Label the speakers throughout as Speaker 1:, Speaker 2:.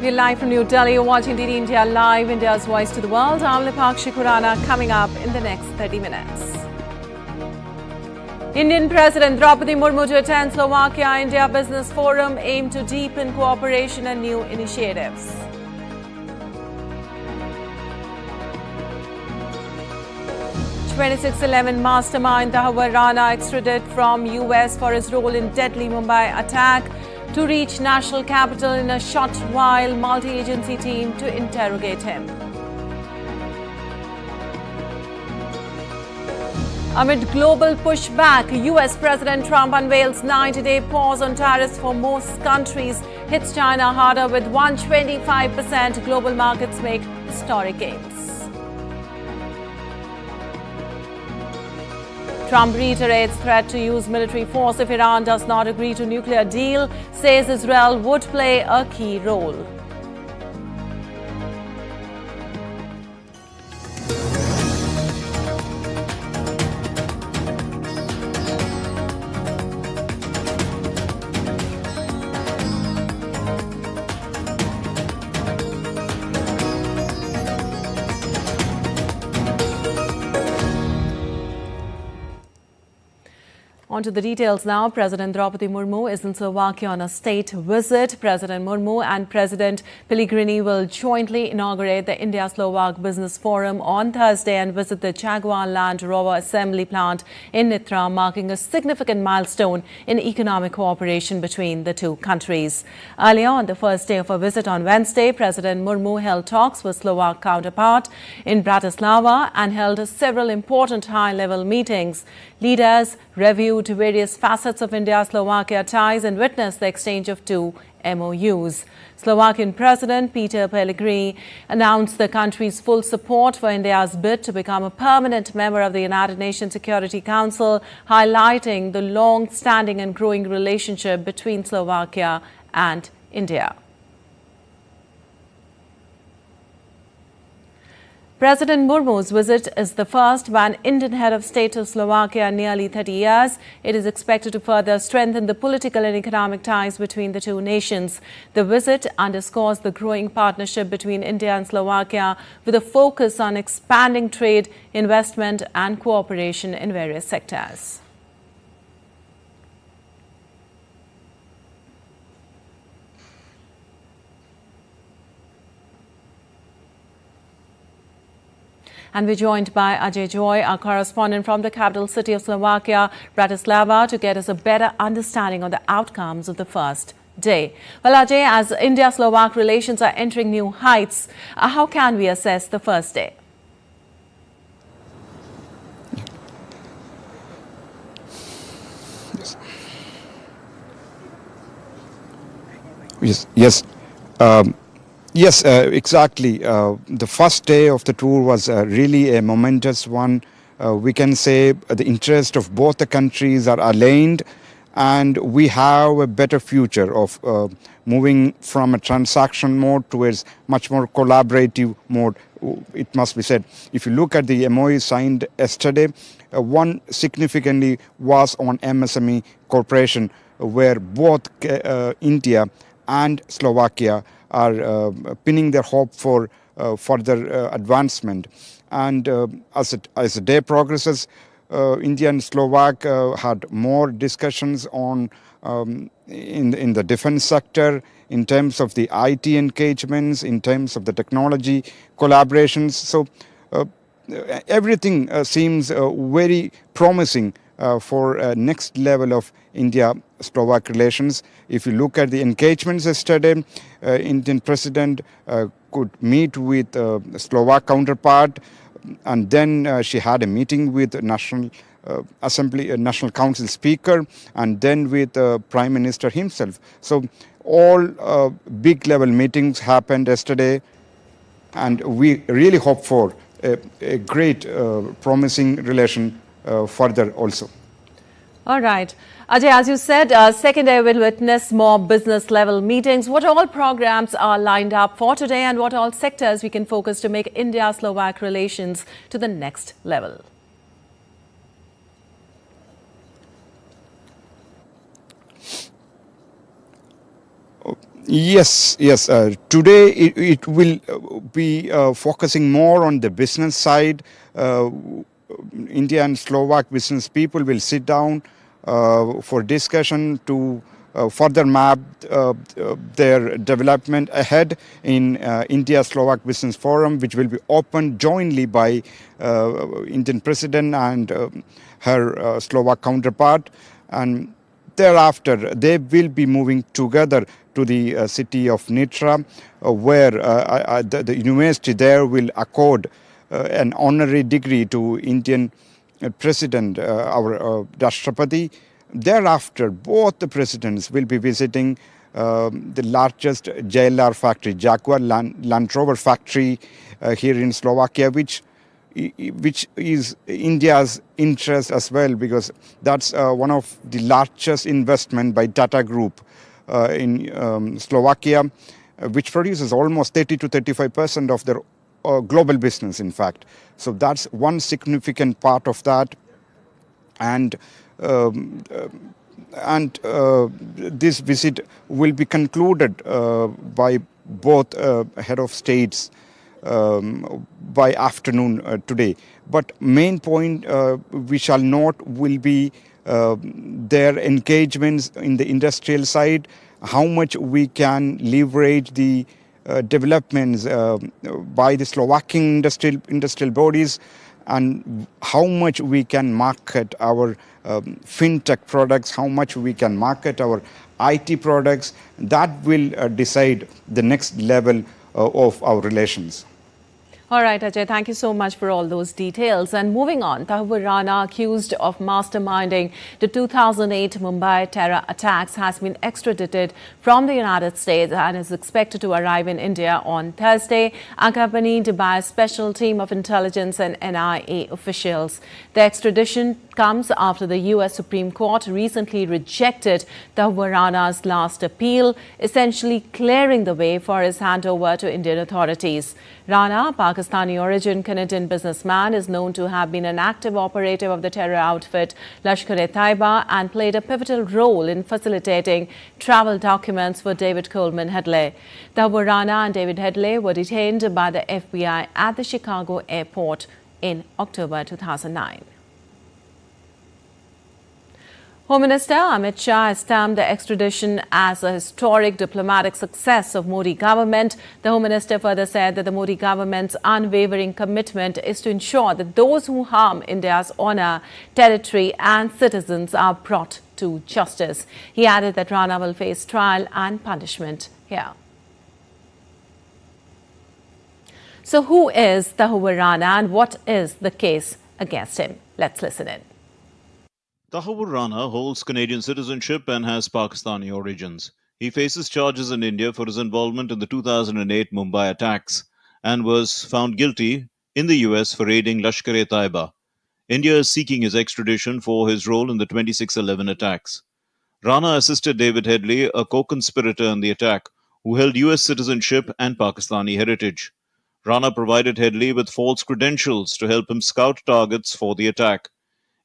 Speaker 1: you live from New Delhi. You're watching DD India Live, India's voice to the world. I'm Rana, coming up in the next 30 minutes. Indian President Draupadi Murmu to attend Slovakia-India Business Forum aimed to deepen cooperation and new initiatives. '26/11 mastermind Rana extradited from US for his role in deadly Mumbai attack to reach national capital in a short while. Multi-agency team to interrogate him. Amid global pushback, US President Trump unveils 90-day pause on tariffs for most countries, hits China harder with 125%. Global markets make historic gains. Trump reiterates threat to use military force if Iran does not agree to nuclear deal, says Israel would play a key role. On to the details now. President Draupadi Murmu is in Slovakia on a state visit. President Murmu and President Pellegrini will jointly inaugurate the India-Slovak Business Forum on Thursday and visit the Jaguar Land Rover Assembly Plant in Nitra, marking a significant milestone in economic cooperation between the two countries. Earlier, on the first day of a visit on Wednesday, President Murmu held talks with Slovak counterpart in Bratislava and held several important high-level meetings. Leaders reviewed various facets of India-Slovakia ties and witnessed the exchange of two MOUs. Slovakian President Peter Pellegrini announced the country's full support for India's bid to become a permanent member of the United Nations Security Council, highlighting the long-standing and growing relationship between Slovakia and India. President Murmu's visit is the first by an Indian head of state to Slovakia in nearly 30 years. It is expected to further strengthen the political and economic ties between the two nations. The visit underscores the growing partnership between India and Slovakia, with a focus on expanding trade, investment and cooperation in various sectors. And we're joined by Ajay Joy, our correspondent from the capital city of Slovakia, Bratislava, to get us a better understanding of the outcomes of the first day. Well, Ajay, as India-Slovak relations are entering new heights, how can we assess the first day?
Speaker 2: Yes. Yes, exactly. The first day of the tour was really a momentous one. We can say the interest of both the countries are aligned, and we have a better future of moving from a transaction mode towards much more collaborative mode. It must be said, if you look at the MOU signed yesterday, one significantly was on MSME cooperation, where both India and Slovakia are pinning their hope for further advancement. And as the day progresses, India and Slovak had more discussions on in the defense sector, in terms of the IT engagements, in terms of the technology collaborations. So everything seems very promising for next level of India-Slovak relations. If you look at the engagements yesterday, Indian President could meet with Slovak counterpart, and then she had a meeting with National Assembly, National Council Speaker, and then with Prime Minister himself. So all big level meetings happened yesterday, and we really hope for a great promising relation further also.
Speaker 1: All right. Ajay, as you said, second day will witness more business level meetings. What all programs are lined up for today, and what all sectors we can focus to make India-Slovak relations to the next level?
Speaker 2: Yes, yes. Today it will be focusing more on the business side. India and Slovak business people will sit down for discussion to further map their development ahead in India-Slovak Business Forum, which will be opened jointly by Indian President and her Slovak counterpart. And thereafter, they will be moving together to the city of Nitra, where the university there will accord an honorary degree to Indian President, our Rashtrapati. Thereafter, both the presidents will be visiting the largest JLR factory, Jaguar Land Rover factory here in Slovakia, which is India's interest as well, because that's one of the largest investment by Tata Group in Slovakia, which produces almost 30 to 35% of their global business, in fact. So that's one significant part of that. And this visit will be concluded by both head of states by afternoon today. But main point we shall note will be their engagements in the industrial side, how much we can leverage the developments by the Slovakian industrial bodies, and how much we can market our fintech products, how much we can market our IT products. That will decide the next level of our relations.
Speaker 1: All right, Ajay, thank you so much for all those details. And moving on, Tahir Rana, accused of masterminding the 2008 Mumbai terror attacks, has been extradited from the United States and is expected to arrive in India on Thursday, accompanied by a special team of intelligence and NIA officials. The extradition comes after the U.S. Supreme Court recently rejected Tahir Rana's last appeal, essentially clearing the way for his handover to Indian authorities. Rana, Pakistani origin Canadian businessman, is known to have been an active operative of the terror outfit Lashkar-e-Taiba and played a pivotal role in facilitating travel documents for David Coleman Headley. Tahir Rana and David Headley were detained by the FBI at the Chicago airport in October 2009. Home Minister Amit Shah has termed the extradition as a historic diplomatic success of Modi government. The Home Minister further said that the Modi government's unwavering commitment is to ensure that those who harm India's honour, territory and citizens are brought to justice. He added that Rana will face trial and punishment here. So who is Tahir Rana and what is the case against him? Let's listen in.
Speaker 3: Tahir Rana holds Canadian citizenship and has Pakistani origins. He faces charges in India for his involvement in the 2008 Mumbai attacks and was found guilty in the US for aiding Lashkar-e-Taiba. India is seeking his extradition for his role in the 26/11 attacks. Rana assisted David Headley, a co-conspirator in the attack, who held US citizenship and Pakistani heritage. Rana provided Headley with false credentials to help him scout targets for the attack.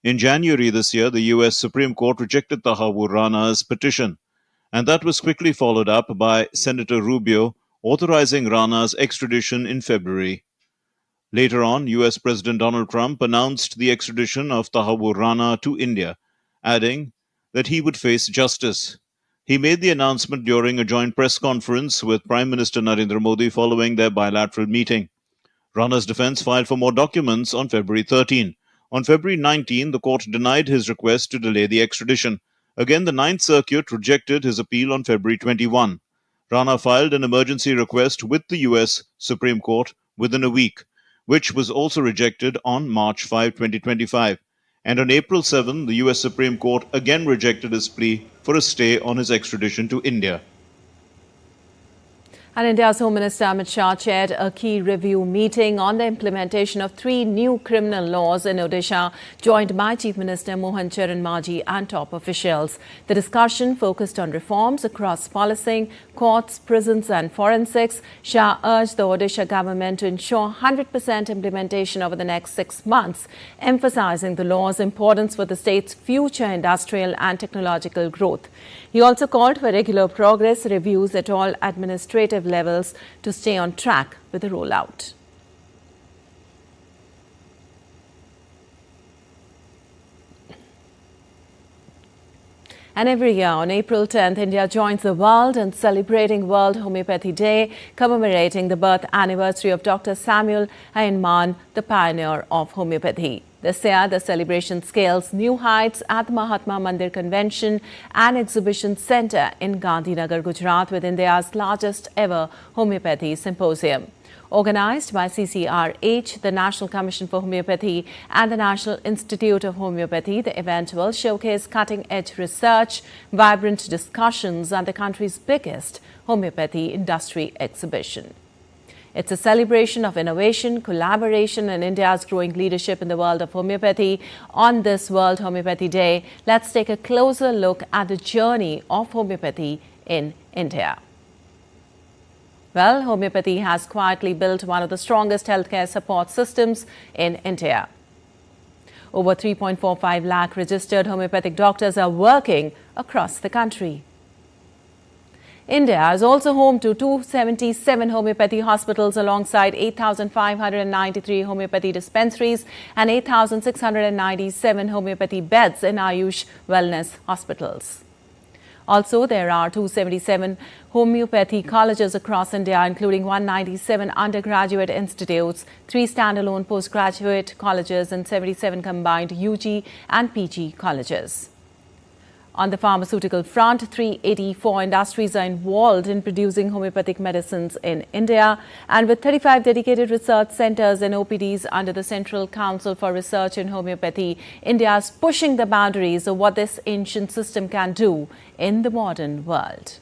Speaker 3: In January this year, the US Supreme Court rejected Tahir Rana's petition, and that was quickly followed up by Senator Rubio authorizing Rana's extradition in February. Later on, US President Donald Trump announced the extradition of Tahir Rana to India, adding that he would face justice. He made the announcement during a joint press conference with Prime Minister Narendra Modi following their bilateral meeting. Rana's defense filed for more documents on February 13. On February 19, the court denied his request to delay the extradition. Again, the Ninth Circuit rejected his appeal on February 21. Rana filed an emergency request with the US Supreme Court within a week, which was also rejected on March 5, 2025. And on April 7, the US Supreme Court again rejected his plea for a stay on his extradition to India.
Speaker 1: And India's Home Minister Amit Shah chaired a key review meeting on the implementation of 3 new criminal laws in Odisha, joined by Chief Minister Mohan Charan Maji and top officials. The discussion focused on reforms across policing, courts, prisons and forensics. Shah urged the Odisha government to ensure 100% implementation over the next 6 months, emphasizing the law's importance for the state's future industrial and technological growth. He also called for regular progress reviews at all administrative levels to stay on track with the rollout. And every year on April 10th, India joins the world in celebrating World Homeopathy Day, commemorating the birth anniversary of Dr. Samuel Hahnemann, the pioneer of homeopathy. This year, the celebration scales new heights at the Mahatma Mandir Convention and Exhibition Centre in Gandhinagar, Gujarat, with India's largest ever homeopathy symposium. Organised by CCRH, the National Commission for Homeopathy and the National Institute of Homeopathy, the event will showcase cutting-edge research, vibrant discussions and the country's biggest homeopathy industry exhibition. It's a celebration of innovation, collaboration and India's growing leadership in the world of homeopathy. On this World Homeopathy Day, let's take a closer look at the journey of homeopathy in India. Well, homeopathy has quietly built one of the strongest healthcare support systems in India. Over 3.45 lakh registered homeopathic doctors are working across the country. India is also home to 277 homeopathy hospitals alongside 8,593 homeopathy dispensaries and 8,697 homeopathy beds in Ayush wellness hospitals. Also, there are 277 homeopathy colleges across India, including 197 undergraduate institutes, 3 standalone postgraduate colleges and 77 combined UG and PG colleges. On the pharmaceutical front, 384 industries are involved in producing homeopathic medicines in India. And with 35 dedicated research centres and OPDs under the Central Council for Research in Homeopathy, India is pushing the boundaries of what this ancient system can do in the modern world.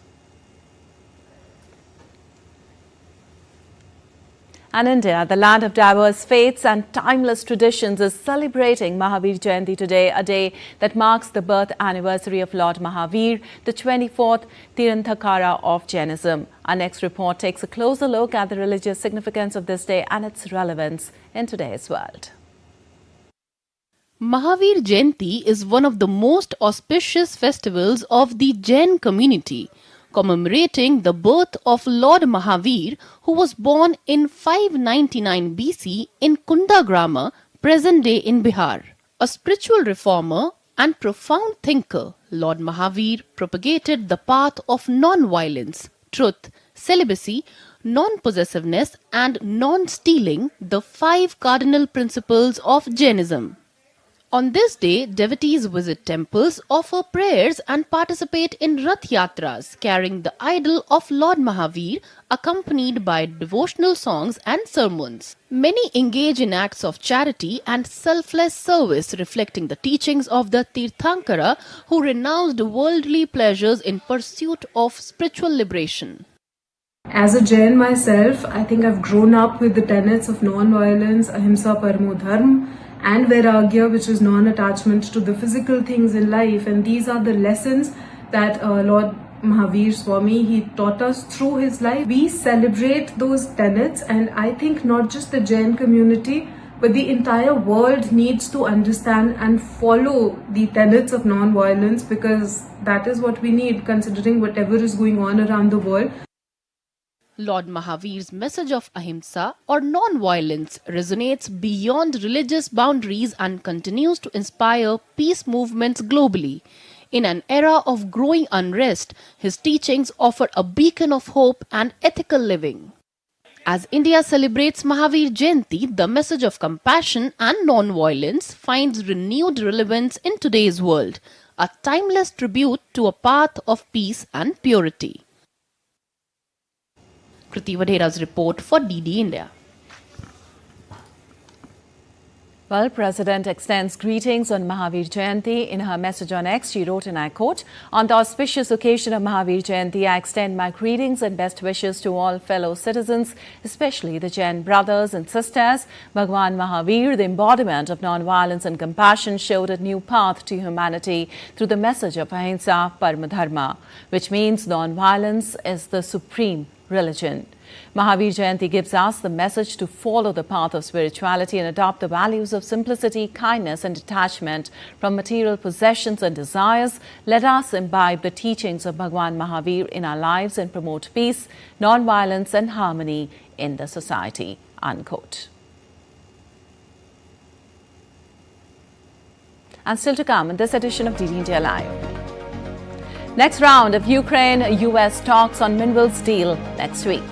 Speaker 1: And India, the land of diverse faiths and timeless traditions, is celebrating Mahavir Jayanti today, a day that marks the birth anniversary of Lord Mahavir, the 24th Tirthankara of Jainism. Our next report takes a closer look at the religious significance of this day and its relevance in today's world.
Speaker 4: Mahavir Jayanti is one of the most auspicious festivals of the Jain community, commemorating the birth of Lord Mahavir, who was born in 599 BC in Kundagrama, present day in Bihar. A spiritual reformer and profound thinker, Lord Mahavir propagated the path of non-violence, truth, celibacy, non-possessiveness and non-stealing, the 5 cardinal principles of Jainism. On this day, devotees visit temples, offer prayers and participate in Rath Yatras, carrying the idol of Lord Mahavir, accompanied by devotional songs and sermons. Many engage in acts of charity and selfless service, reflecting the teachings of the Tirthankara, who renounced worldly pleasures in pursuit of spiritual liberation.
Speaker 5: As a Jain myself, I think I've grown up with the tenets of non-violence, ahimsa paramo dharma, and vairagya, which is non-attachment to the physical things in life. And these are the lessons that Lord Mahavir Swami, he taught us through his life. We celebrate those tenets, and I think not just the Jain community, but the entire world needs to understand and follow the tenets of non-violence, because that is what we need, considering whatever is going on around the world.
Speaker 4: Lord Mahavir's message of ahimsa or non-violence resonates beyond religious boundaries and continues to inspire peace movements globally. In an era of growing unrest, his teachings offer a beacon of hope and ethical living. As India celebrates Mahavir Jayanti, the message of compassion and non-violence finds renewed relevance in today's world, a timeless tribute to a path of peace and purity. Kriti Vadhera's report for DD India.
Speaker 1: Well, President extends greetings on Mahavir Jayanti. In her message on X, she wrote, and I quote, "On the auspicious occasion of Mahavir Jayanti, I extend my greetings and best wishes to all fellow citizens, especially the Jain brothers and sisters. Bhagwan Mahavir, the embodiment of non-violence and compassion, showed a new path to humanity through the message of Ahimsa Parama Dharma, which means non-violence is the supreme religion. Mahavir Jayanti gives us the message to follow the path of spirituality and adopt the values of simplicity, kindness and detachment from material possessions and desires. Let us imbibe the teachings of Bhagwan Mahavir in our lives and promote peace, non-violence and harmony in the society." Unquote. And still to come in this edition of DD India Live. Next round of Ukraine-US talks on minerals deal next week.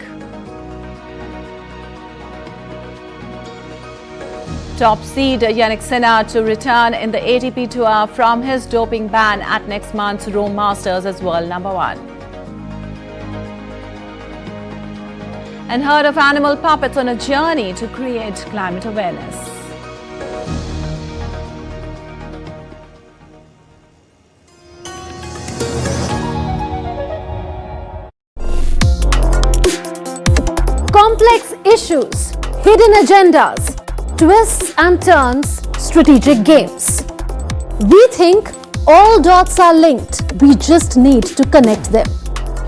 Speaker 1: Top seed Yannick Sinner to return in the ATP Tour from his doping ban at next month's Rome Masters as world number 1. And herd of animal puppets on a journey to create climate awareness.
Speaker 6: Complex issues, hidden agendas, twists and turns, strategic games. We think all dots are linked. We just need to connect them.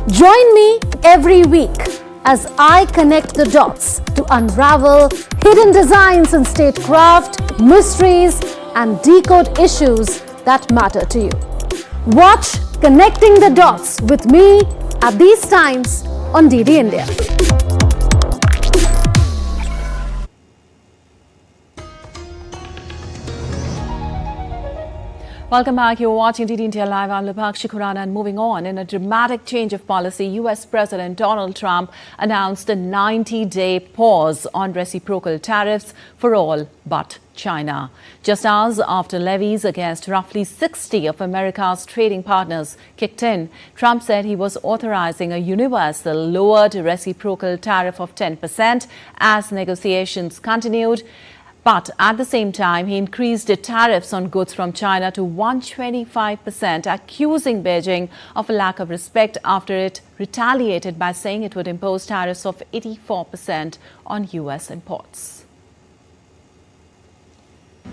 Speaker 6: Join me every week as I connect the dots to unravel hidden designs in statecraft, mysteries, and decode issues that matter to you. Watch Connecting the Dots with me at these times on DD India.
Speaker 1: Welcome back. You're watching DD India Live. I'm Rana, and moving on. In a dramatic change of policy, US President Donald Trump announced a 90-day pause on reciprocal tariffs for all but China. Just hours after levies against roughly 60 of America's trading partners kicked in, Trump said he was authorizing a universal lowered reciprocal tariff of 10% as negotiations continued. But at the same time, he increased the tariffs on goods from China to 125%, accusing Beijing of a lack of respect after it retaliated by saying it would impose tariffs of 84% on US imports.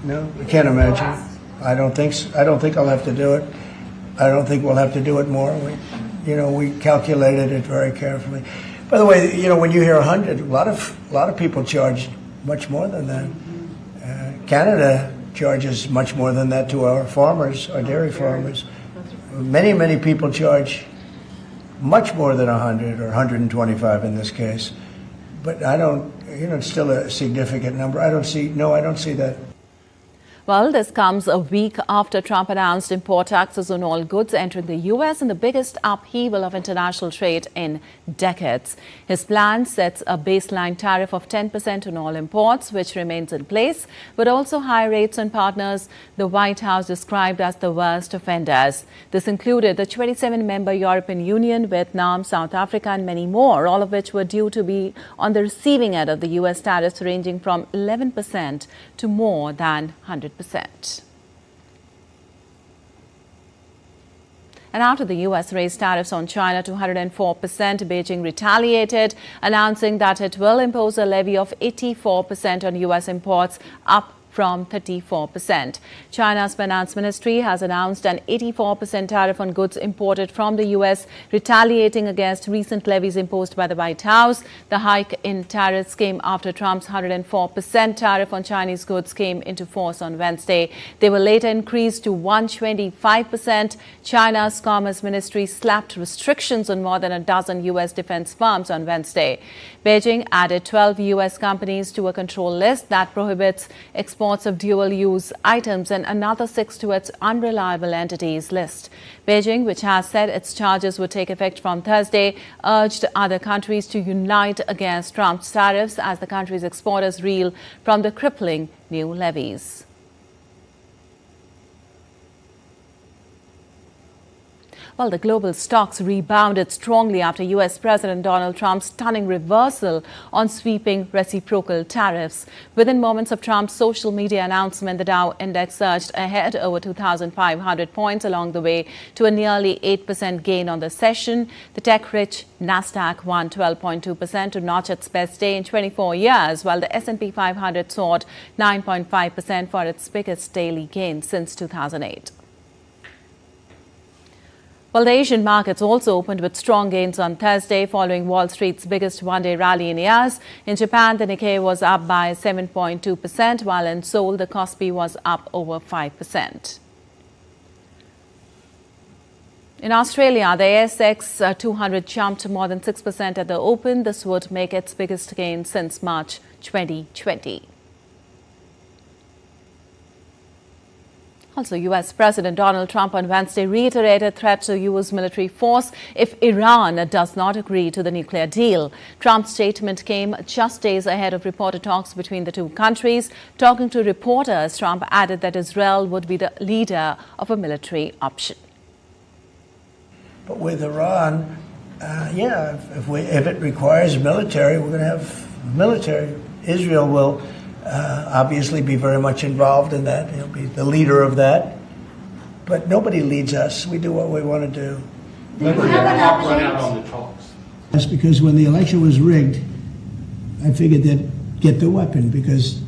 Speaker 7: No, I can't imagine. I don't think I'll have to do it. I don't think we'll have to do it more. We calculated it very carefully. By the way, when you hear 100, a lot of people charge much more than that. Canada charges much more than that to our farmers, our dairy farmers. Many people charge much more than 100 or 125 in this case. But I don't, it's still a significant number. I don't see that.
Speaker 1: Well, this comes a week after Trump announced import taxes on all goods entering the U.S. in the biggest upheaval of international trade in decades. His plan sets a baseline tariff of 10% on all imports, which remains in place, but also high rates on partners the White House described as the worst offenders. This included the 27-member European Union, Vietnam, South Africa, and many more, all of which were due to be on the receiving end of the U.S. tariffs ranging from 11% to more than 100%. And after the U.S. raised tariffs on China to 104%, Beijing retaliated, announcing that it will impose a levy of 84% on U.S. imports, up from 34%. China's finance ministry has announced an 84% tariff on goods imported from the U.S., retaliating against recent levies imposed by the White House. The hike in tariffs came after Trump's 104% tariff on Chinese goods came into force on Wednesday. They were later increased to 125%. China's Commerce Ministry slapped restrictions on more than a dozen U.S. defense firms on Wednesday. Beijing added 12 U.S. companies to a control list that prohibits exports of dual-use items and another 6 to its unreliable entities list. Beijing, which has said its charges would take effect from Thursday, urged other countries to unite against Trump's tariffs as the country's exporters reel from the crippling new levies. Well, the global stocks rebounded strongly after US President Donald Trump's stunning reversal on sweeping reciprocal tariffs. Within moments of Trump's social media announcement, the Dow index surged ahead over 2,500 points along the way to a nearly 8% gain on the session. The tech-rich Nasdaq won 12.2% to notch its best day in 24 years, while the S&P 500 soared 9.5% for its biggest daily gain since 2008. Well, the Asian markets also opened with strong gains on Thursday following Wall Street's biggest one-day rally in years. In Japan, the Nikkei was up by 7.2%, while in Seoul, the Kospi was up over 5%. In Australia, the ASX 200 jumped more than 6% at the open. This would make its biggest gain since March 2020. Also, US President Donald Trump on Wednesday reiterated threats to US military force if Iran does not agree to the nuclear deal. Trump's statement came just days ahead of reported talks between the two countries. Talking to reporters, Trump added that Israel would be the leader of a military option.
Speaker 7: But with Iran, if it requires military, we're going to have military. Israel will obviously be very much involved in that. He'll be the leader of that. But nobody leads us. We do what we want to do.
Speaker 8: Run out on the talks.
Speaker 7: That's because when the election was rigged, I figured they'd get the weapon because...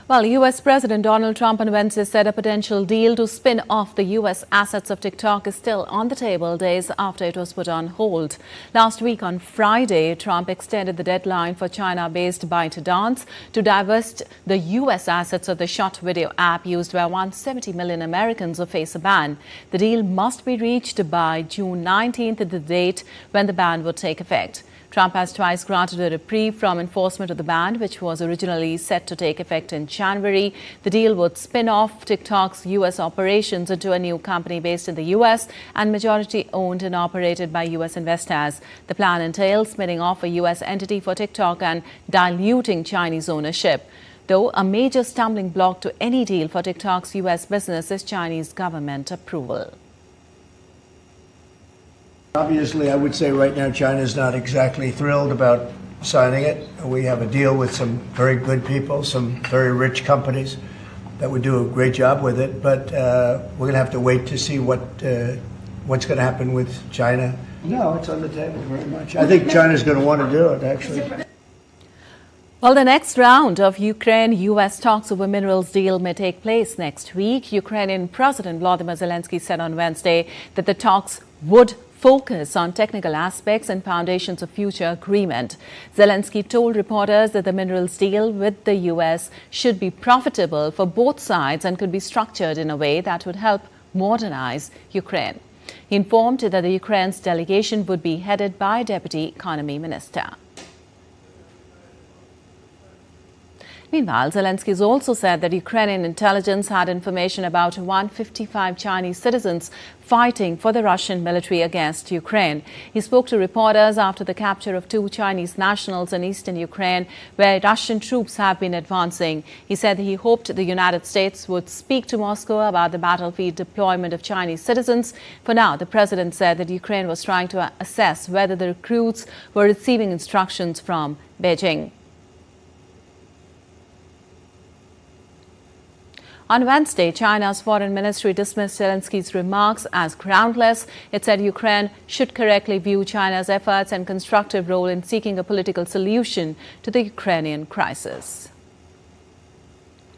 Speaker 1: Well, US President Donald Trump on Wednesday said a potential deal to spin off the US assets of TikTok is still on the table days after it was put on hold. Last week on Friday, Trump extended the deadline for China-based ByteDance to divest the US assets of the short video app used by 170 million Americans who face a ban. The deal must be reached by June 19th, the date when the ban would take effect. Trump has twice granted a reprieve from enforcement of the ban, which was originally set to take effect in January. The deal would spin off TikTok's U.S. operations into a new company based in the U.S. and majority owned and operated by U.S. investors. The plan entails spinning off a U.S. entity for TikTok and diluting Chinese ownership. Though a major stumbling block to any deal for TikTok's U.S. business is Chinese government approval.
Speaker 7: Obviously, I would say right now China's not exactly thrilled about signing it. We have a deal with some very good people, some very rich companies that would do a great job with it. But we're going to have to wait to see what's going to happen with China. No, it's on the table very much. I think China's going to want to do it, actually.
Speaker 1: Well, the next round of Ukraine-US talks over minerals deal may take place next week. Ukrainian President Volodymyr Zelensky said on Wednesday that the talks would focus on technical aspects and foundations of future agreement. Zelensky told reporters that the minerals deal with the U.S. should be profitable for both sides and could be structured in a way that would help modernize Ukraine. He informed that the Ukraine's delegation would be headed by a Deputy Economy Minister. Meanwhile, Zelensky has also said that Ukrainian intelligence had information about 155 Chinese citizens fighting for the Russian military against Ukraine. He spoke to reporters after the capture of 2 Chinese nationals in eastern Ukraine, where Russian troops have been advancing. He said he hoped the United States would speak to Moscow about the battlefield deployment of Chinese citizens. For now, the president said that Ukraine was trying to assess whether the recruits were receiving instructions from Beijing. On Wednesday, China's foreign ministry dismissed Zelensky's remarks as groundless. It said Ukraine should correctly view China's efforts and constructive role in seeking a political solution to the Ukrainian crisis.